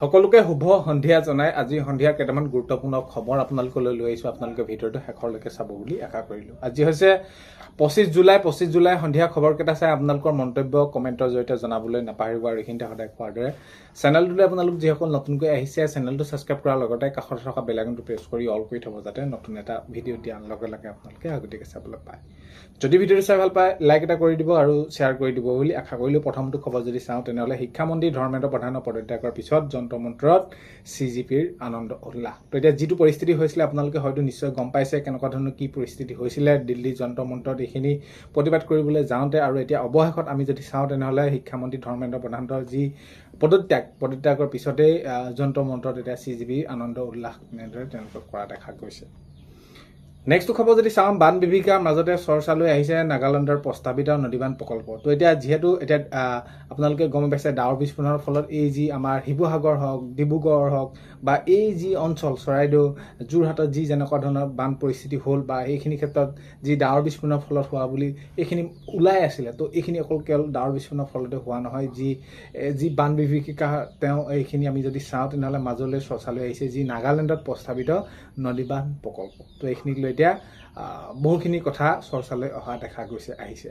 সকলোকে শুভ সন্ধিয়া জনাই আজি সন্ধিয়া কেইটামান গুৰুত্বপূৰ্ণ খবৰ আপোনালোকলৈ লৈ আহিছোঁ। আপোনালোকে ভিডিঅ'টো শেষলৈকে চাব বুলি আশা কৰিলোঁ। আজি হৈছে 25 জুলাই সন্ধিয়া খবৰকেইটা চাই আপোনালোকৰ মন্তব্য কমেণ্টৰ জৰিয়তে জনাবলৈ নাপাহৰিব। আৰু এইখিনিতে সদায় কোৱাৰ দৰে চেনেলটোলৈ আপোনালোক যিসকল নতুনকৈ আহিছে চেনেলটো ছাবস্ক্ৰাইব কৰাৰ লগতে কাষতে থকা বেল আইকনটো প্ৰেছ কৰি অল কৰি থ'ব, যাতে নতুন এটা ভিডিঅ' দিয়াৰ লগে লগে আপোনালোকে আগতীয়াকৈ চাবলৈ পায়। যদি ভিডিঅ'টো চাই ভাল পায় লাইক এটা কৰি দিব আৰু শ্বেয়াৰ কৰি দিব বুলি আশা কৰিলোঁ। প্ৰথমটো খবৰ যদি চাওঁ তেনেহ'লে শিক্ষামন্ত্ৰী ধৰ্মেন্দ্ৰ প্ৰধানৰ পদত্যাগৰ পিছত যন্ত্ৰ মন্ত্ৰত CGPৰ আনন্দ উল্লাস। তো এতিয়া যিটো পৰিস্থিতি হৈছিলে আপোনালোকে হয়তো নিশ্চয় গম পাইছে কেনেকুৱা ধৰণৰ কি পৰিস্থিতি হৈছিলে দিল্লী যন্ত্ৰ মন্ত্ৰত এইখিনি প্ৰতিবাদ কৰিবলৈ যাওঁতে। আৰু এতিয়া অৱশেষত আমি যদি চাওঁ তেনেহ'লে শিক্ষামন্ত্ৰী ধৰ্মেন্দ্ৰ প্ৰধানৰ যি পদত্যাগৰ পিছতেই যন্ত্ৰ মন্ত্ৰত এতিয়া CGP আনন্দ উল্লাস এনেদৰে তেওঁলোকে কৰা দেখা গৈছে। নেক্সট খবৰ যদি চাওঁ বান বিভীষিকাৰ মাজতে চৰ্চালৈ আহিছে নাগালেণ্ডৰ প্ৰস্তাৱিত নদীবান্ধ প্ৰকল্প। তো এতিয়া যিহেতু আপোনালোকে গম পাইছে ডাৱৰ বিস্ফোৰণৰ ফলত এই যি আমাৰ শিৱসাগৰ হওক ডিব্ৰুগড় হওক বা এই যি অঞ্চল চৰাইদেউ যোৰহাটত যি যেনেকুৱা ধৰণৰ বান পৰিস্থিতি হ'ল বা এইখিনি ক্ষেত্ৰত যি ডাৱৰ বিস্ফোৰণৰ ফলত হোৱা বুলি এইখিনি ওলাই আছিলে। তো এইখিনি অকল কেৱল ডাৱৰ বিস্ফোৰণৰ ফলতে হোৱা নহয়, যি বান বিভীষিকা এইখিনি আমি যদি চাওঁ তেনেহ'লে মাজলৈ চৰ্চালৈ আহিছে যি নাগালেণ্ডত প্ৰস্তাৱিত নদীবান্ধ প্ৰকল্প। তো এইখিনিক লৈ এতিয়া বহুখিনি কথা চৰ্চালৈ অহা দেখা আহিছে।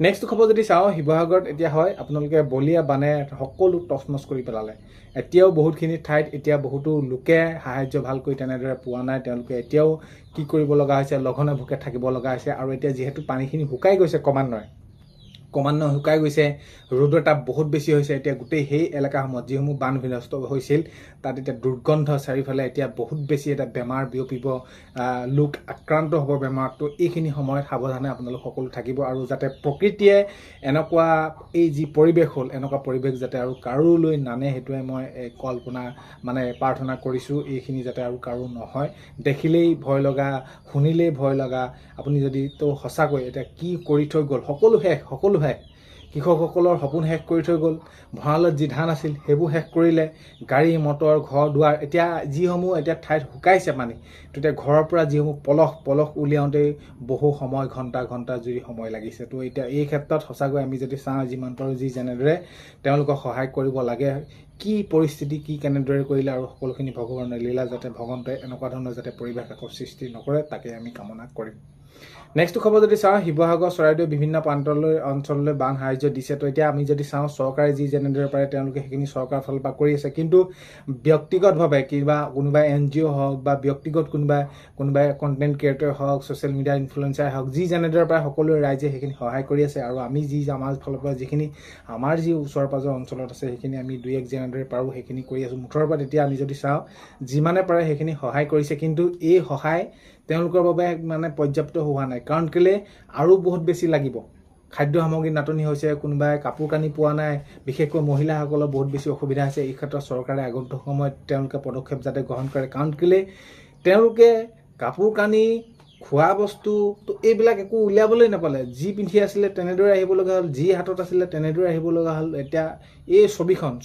নেক্সট খবৰ যদি চাওঁ শিৱসাগৰত এতিয়া হয় আপোনালোকে বলীয়া বানে সকলো তছনছ কৰি পেলালে। এতিয়াও বহুতখিনি ঠাইত এতিয়া বহুতো লোকে সাহায্য ভালকৈ তেনেদৰে পোৱা নাই। তেওঁলোকে এতিয়াও কি কৰিব লগা হৈছে, লঘনে ভোকে থাকিব লগা হৈছে। আৰু এতিয়া যিহেতু পানীখিনি শুকাই গৈছে ক্ৰমান্বয়ে শুকাই গৈছে, ৰ'দৰ তাপ বহুত বেছি হৈছে। এতিয়া গোটেই সেই এলেকাসমূহত যিসমূহ বান বিনষ্ট হৈছিল তাত এতিয়া দুৰ্গন্ধ চাৰিওফালে এতিয়া বহুত বেছি এটা বেমাৰ বিয়পিব, লোক আক্ৰান্ত হ'ব বেমাৰত। তো এইখিনি সময়ত সাৱধানে আপোনালোক সকলো থাকিব আৰু যাতে প্ৰকৃতিয়ে এনেকুৱা এই যি পৰিৱেশ হ'ল এনেকুৱা পৰিৱেশ যাতে আৰু কাৰোলৈ নানে সেইটোৱে মই প্ৰাৰ্থনা কৰিছোঁ। এইখিনি যাতে আৰু কাৰো নহয়, দেখিলেই ভয় লগা শুনিলেই ভয় লগা। আপুনি যদি তো সঁচাকৈ এতিয়া কি কৰি থৈ গ'ল, সকলো শেষ কৃষকসকলৰ সপোন শেষ কৰি থৈ গ'ল। ভঁৰালত যি ধান আছিল সেইবোৰ শেষ কৰিলে, গাড়ী মটৰ ঘৰ দুৱাৰ এতিয়া যিসমূহ এতিয়া ঠাইত শুকাইছে পানী, তেতিয়া ঘৰৰ পৰা যিসমূহ পলস উলিয়াওঁতেই বহু সময় ঘণ্টা জুৰি সময় লাগিছে। তো এতিয়া এই ক্ষেত্ৰত সঁচাকৈ আমি যদি চাওঁ যিমান পাৰোঁ যেনেদৰে তেওঁলোকক সহায় কৰিব লাগে, কি পৰিস্থিতি কি কেনেদৰে কৰিলে আৰু সকলোখিনি ভগৱানৰ লীলা, যাতে ভগৱন্তই এনেকুৱা ধৰণৰ যাতে পৰিৱেশ একো সৃষ্টি নকৰে তাকে আমি কামনা কৰিম। নেক্সট খবৰ যদি চাওঁ শিৱসাগৰ চৰাইদেউ বিভিন্ন অঞ্চললৈ বান সাহায্য দিছে। তো এতিয়া আমি যদি চাওঁ চৰকাৰে যি যেনেদৰে পাৰে তেওঁলোকে সেইখিনি চৰকাৰৰ ফালৰ পৰা কৰি আছে, কিন্তু ব্যক্তিগতভাৱে কোনোবাই NGO হওক বা ব্যক্তিগত কোনোবাই কণ্টেণ্ট ক্ৰিয়েটৰ হওক ছ'চিয়েল মিডিয়া ইনফ্লুৱেঞ্চাৰ হওক যি যেনেদৰে পাৰে সকলোৱে ৰাইজে সেইখিনি সহায় কৰি আছে। আৰু আমি আমাৰ ফালৰ পৰা যিখিনি আমাৰ যি ওচৰ পাজৰ অঞ্চলত আছে সেইখিনি আমি দুই এক যেনেদৰে পাৰোঁ সেইখিনি কৰি আছোঁ। মুঠৰ ওপৰত এতিয়া আমি যদি চাওঁ যিমানে পাৰে সেইখিনি সহায় কৰিছে, কিন্তু এই সহায় তেওঁলোকৰ বাবে পৰ্যাপ্ত হোৱা নাই। কাৰণ কেলৈ আৰু বহুত বেছি লাগিব। খাদ্য সামগ্ৰীৰ নাটনি হৈছে, কোনোবাই কাপোৰ কানি পোৱা নাই, বিশেষকৈ মহিলাসকলৰ বহুত বেছি অসুবিধা হৈছে। এই ক্ষেত্ৰত চৰকাৰে আগন্তুক সময়ত তেওঁলোকে পদক্ষেপ যাতে গ্ৰহণ কৰে। কাৰণ কেলৈ তেওঁলোকে কাপোৰ কানি খোৱা বস্তু তো এইবিলাক একো উলিয়াবলৈ নাপালে, যি পিন্ধি আছিলে তেনেদৰে আহিব লগা হ'ল, যি হাতত আছিলে তেনেদৰে আহিব লগা হ'ল। এতিয়া এই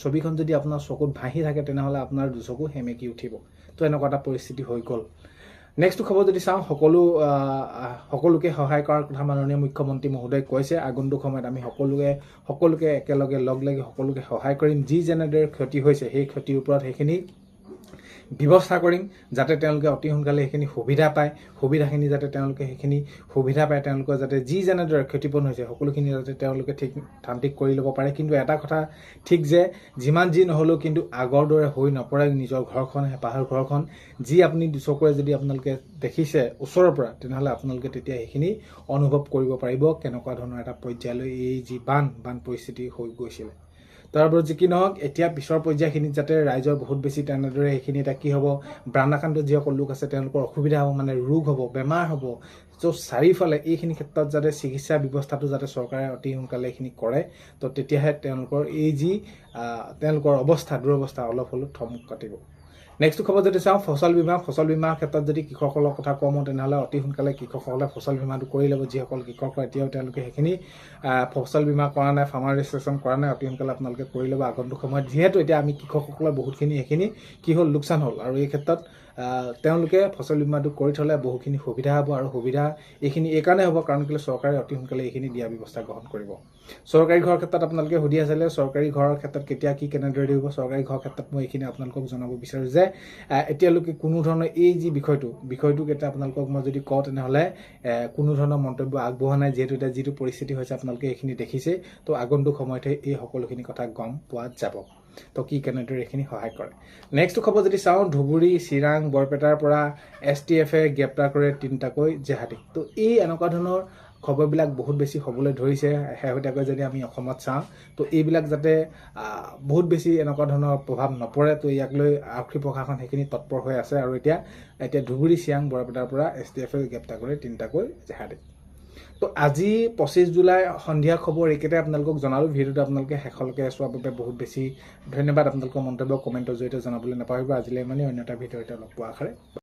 ছবিখন যদি আপোনাৰ চকুত ভাহি থাকে তেনেহ'লে আপোনাৰ দুচকু সেমেকি উঠিব। তো এনেকুৱা এটা পৰিস্থিতি হৈ গ'ল। নেক্সট খবৰ যদি চাওঁ সকলোকে সহায় কৰাৰ কথা মাননীয় মুখ্যমন্ত্ৰী মহোদয়ে কৈছে। আগন্তুক সময়ত আমি সকলোকে একেলগে লগ লাগি সকলোকে সহায় কৰিম। যি যেনেদৰে ক্ষতি হৈছে সেই ক্ষতিৰ ওপৰত সেইখিনি ব্যৱস্থা কৰিম, যাতে তেওঁলোকে অতি সোনকালে সেইখিনি সুবিধাখিনি যাতে তেওঁলোকে সেইখিনি সুবিধা পায়। তেওঁলোকৰ যাতে যি যেনেদৰে ক্ষতিপূৰণ হৈছে সকলোখিনি যাতে তেওঁলোকে ঠিক কৰি ল'ব পাৰে। কিন্তু এটা কথা ঠিক যে যিমান যি নহ'লেও কিন্তু আগৰ দৰে হৈ নপৰে নিজৰ ঘৰখন, হেঁপাহৰ ঘৰখন। যি আপুনি চকুৰে যদি আপোনালোকে দেখিছে ওচৰৰ পৰা তেনেহ'লে আপোনালোকে তেতিয়া সেইখিনি অনুভৱ কৰিব পাৰিব কেনেকুৱা ধৰণৰ এটা পৰ্যায়লৈ এই যি বান পৰিস্থিতি হৈ গৈছিলে। তাৰপৰা যি কি নহওক এতিয়া পিছৰ পৰ্যায়খিনিত যাতে ৰাইজৰ বহুত বেছি তেনেদৰে সেইখিনি এতিয়া কি হ'ব, বানাক্ৰান্ত যিসকল লোক আছে তেওঁলোকৰ অসুবিধা হ'ব, ৰোগ হ'ব, বেমাৰ হ'ব। ত' চাৰিওফালে এইখিনি ক্ষেত্ৰত যাতে চিকিৎসা ব্যৱস্থাটো যাতে চৰকাৰে অতি সোনকালে এইখিনি কৰে। তো তেতিয়াহে তেওঁলোকৰ এই যি তেওঁলোকৰ দুৰৱস্থা অলপ হ'লেও থমক কাটিব। নেক্সট খবৰ যদি চাওঁ ফচল বীমাৰ ক্ষেত্ৰত যদি কৃষকসকলৰ কথা কওঁ তেনেহ'লে অতি সোনকালে কৃষকসকলে ফচল বীমাটো কৰি ল'ব। যিসকল কৃষক এতিয়াও তেওঁলোকে সেইখিনি ফচল বীমা কৰা নাই, ফাৰ্মাৰ ৰেজিষ্ট্ৰেশ্যন কৰা নাই, অতি সোনকালে আপোনালোকে কৰি ল'ব আগন্তুক সময়ত। যিহেতু এতিয়া আমি কৃষকসকলৰ বহুতখিনি সেইখিনি কি হ'ল লোকচান হ'ল। আৰু এই ক্ষেত্ৰত তেওঁলোকে ফচল বীমাটো কৰি থ'লে বহুখিনি সুবিধা হ'ব আৰু সুবিধা এইখিনি এইকাৰণে হ'ব কাৰণ কেলৈ চৰকাৰে অতি সোনকালে এইখিনি দিয়া ব্যৱস্থা গ্ৰহণ কৰিব চৰকাৰী ঘৰৰ ক্ষেত্ৰত আপোনালোকে সুধি আছিলে চৰকাৰী ঘৰৰ ক্ষেত্ৰত কেতিয়া কি কেনেদৰে দিব চৰকাৰী ঘৰৰ ক্ষেত্ৰত মই এইখিনি আপোনালোকক জনাব বিচাৰোঁ যে এতিয়ালৈকে কোনো ধৰণৰ এই যি বিষয়টোক এতিয়া আপোনালোকক মই যদি কওঁ তেনেহ'লে কোনো ধৰণৰ মন্তব্য আগবঢ়োৱা নাই যিহেতু এতিয়া যিটো পৰিস্থিতি হৈছে আপোনালোকে এইখিনি দেখিছেই তো আগন্তুক সময়তে এই সকলোখিনি কথা গম পোৱা যাব তো কি কেনেদৰে এইখিনি সহায় কৰে নেক্সট খবৰ যদি চাওঁ ধুবুৰী চিৰাং বৰপেটাৰ পৰা STFে গ্ৰেপ্তাৰ কৰে 3টাকৈ জেহাদীক তো এই এনেকুৱা ধৰণৰ খবৰবিলাক বহুত বেছি হ'বলৈ ধৰিছে শেহতীয়াকৈ যদি আমি অসমত চাওঁ তো এইবিলাক যাতে বহুত বেছি এনেকুৱা ধৰণৰ প্ৰভাৱ নপৰে তো ইয়াক লৈ আৰক্ষী প্ৰশাসন সেইখিনি তৎপৰ হৈ আছে আৰু এতিয়া ধুবুৰী চিৰাং বৰপেটাৰ পৰা STFে গ্ৰেপ্তাৰ কৰে 3টাকৈ জেহাদীক তো আজি 25 জুলাই সন্ধিয়া খবৰ এইকেইটাই আপোনালোকক জনালোঁ ভিডিঅ'টো আপোনালোকে শেষলৈকে চোৱাৰ বাবে বহুত বেছি ধন্যবাদ আপোনালোকৰ মন্তব্য কমেণ্টৰ জৰিয়তে জনাবলৈ নাপাহৰিব আজিলৈ মানে অন্য এটা ভিডিঅ'তে লগ পোৱা আশাৰে